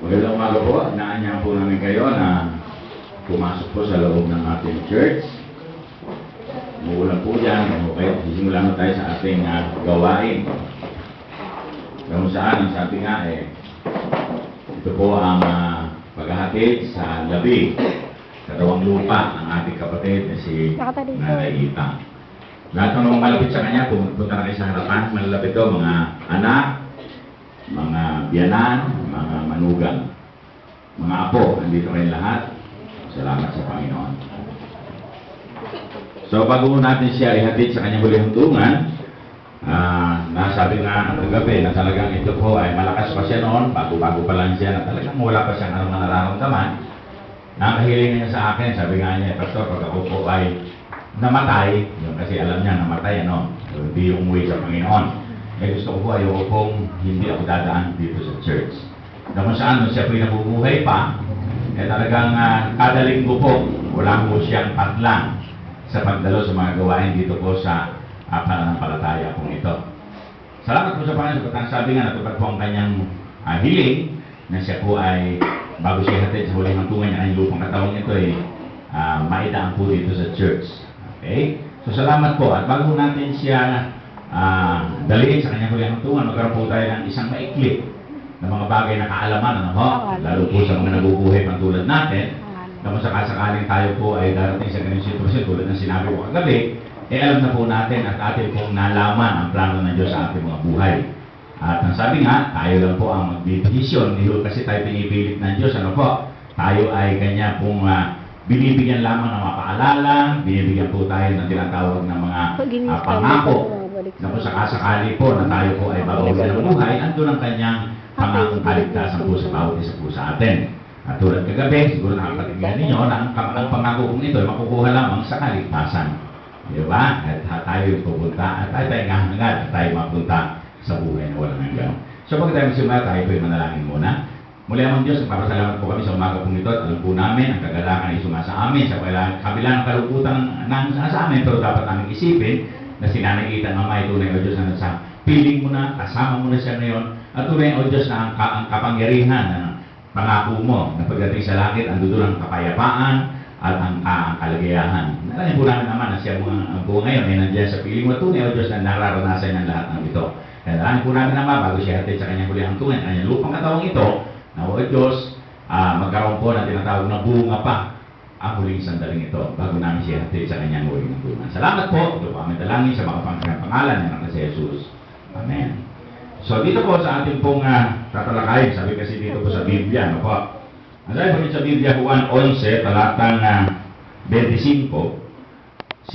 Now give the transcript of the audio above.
Magandang umaga po. Inaanyahan po namin kayo na pumasok po sa loob ng ating church. Umuulan po dyan. Okay, sisimulan na tayo sa ating gawain. Kung saan, ang sabi nga ito po ang paghahatid sa labi, karawang lupa ng ating kapatid na si Nanay Ita. Lahat ng mga malapit sa kanya, pumunta na kayo sa harapan. Malalapit ito, mga anak, mga biyanan, mga manugang, mga apo, nandito kayo lahat. Salamat sa Panginoon. So, bago natin siya ihatid sa kanyang huling huntungan, nasabi nga kagabi na talagang ito po ay malakas pa siya noon, bago-bago pa lang siya, na talagang wala pa siyang anong nararamdaman. Nakahiling niya sa akin, sabi nga niya, Pastor, pag ako po ay namatay, yun kasi alam niya namatay, hindi umuwi sa Panginoon. Gusto ko po, ayoko pong hindi ako dadaan dito sa church. Naman saan, siya po'y nabubuhay pa, talagang kada linggo po, wala po siyang patlang sa pagdalo sa mga gawain dito po sa pananampalataya pong ito. Salamat po sa Panginoon, sapagkat sabi nga, natupad po ang kanyang hiling, na siya po ay, bago siya hatid sa huling hantungan niya, ang lupang katawang ito ay maidaan po dito sa church. Okay? So salamat po, at bago natin siya daliin sa kanyang huling hantungan, magkaroon po tayo ng isang maikli ng mga bagay na kaalaman, ano ho? Lalo po sa mga nabubuhay pang tulad natin, na kung sakasakaling tayo po ay darating sa ganung sitwasyon, tulad ng sinabi ko kagabi, alam na po natin at atin pong nalaman ang plano ng Diyos sa ating mga buhay. At ang sabi nga, tayo lang po ang magdidesisyon, hindi kasi tayo pinipilit ng Diyos, ano po? Tayo ay kanya pong binibigyan lamang ng mga paalala, binibigyan po tayo ng tinatawag ng mga pangako na kung sakasakali po na tayo po ay babawian ng buhay, andun ang kanyang pangakong kaligtasan po sa bawat isa po sa atin. At tulad kagabi, siguro nakapatigyan ninyo na ang pangako kong ito ay makukuha lamang sa kaligtasan. Di ba? At tayo pupunta, at tayo hangad, at tayo mapunta sa buhay na walang hanggan. So pag tayo magsimula, tayo po ay manalangin muna. Muli ang Diyos, nagpapasalamat po kami sa umaga pong ito at alam po namin ang kagalakan ay sumasa amin sa kabila ng kalungkutan ng sa amin, pero dapat namin isipin na sinanaitan ang may tunay o Diyos na nasa piling mo na, kasama mo na siya ngayon, at tunay o Diyos na ang kapangyarihan na pangako mo na pagdating sa langit, ang doon ang kapayapaan at ang kalagayahan. Nalangin po namin naman na siya ang buo ngayon ay nandiyan sa piling mo tunay o Diyos na nararanasan ng lahat ng ito. Kaya nalangin po namin naman bago siya hatid sa kanyang huli ang tunay, kanyang lupang katawang ito, na o Diyos, magkaroon po ng tinatawag na bunga pa ang huling sandaling ito bago namin siya hatid sa kanyang huling tunay. Salamat po. Ito po aming dalangin sa makapangyarihang pangalan ng anak si Jesus. Amen. So dito po sa ating pong tatalakayin, sabi kasi dito po sa Biblia, ano po? Ang sabi po sa Biblia, Juan 11, talatang 25,